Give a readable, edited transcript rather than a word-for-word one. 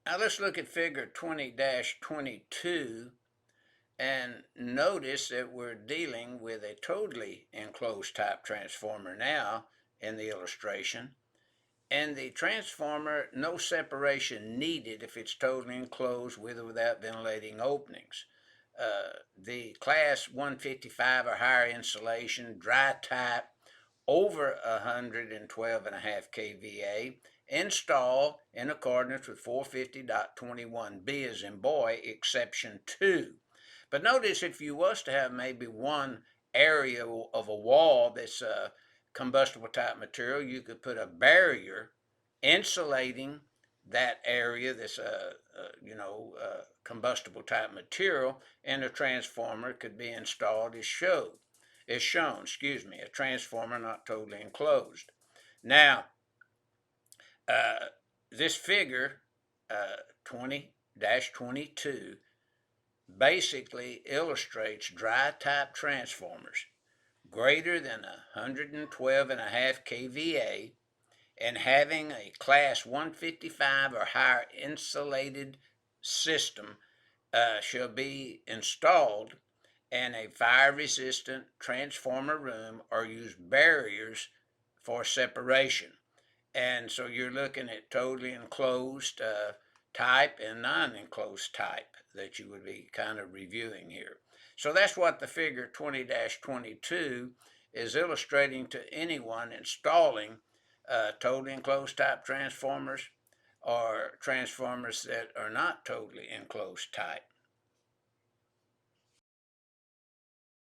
Now let's look at figure 20-22 and notice that we're dealing with a totally enclosed type transformer now in the illustration. And the transformer, no separation needed if it's totally enclosed with or without ventilating openings. The class 155 or higher insulation, dry type, over 112.5 kVA, install in accordance with 450.21b as in boy, exception 2. But notice if you was to have maybe one area of a wall that's a combustible type material, you could put a barrier insulating that area that's a combustible type material, and a transformer could be installed as shown, a transformer not totally enclosed. Now, this figure 20-22 basically illustrates dry type transformers greater than 112.5 kVA and having a class 155 or higher insulated system shall be installed in a fire-resistant transformer room or use barriers for separation. And so you're looking at totally enclosed type and non-enclosed type that you would be kind of reviewing here. So that's what the figure 20-22 is illustrating to anyone installing totally enclosed type transformers or transformers that are not totally enclosed type.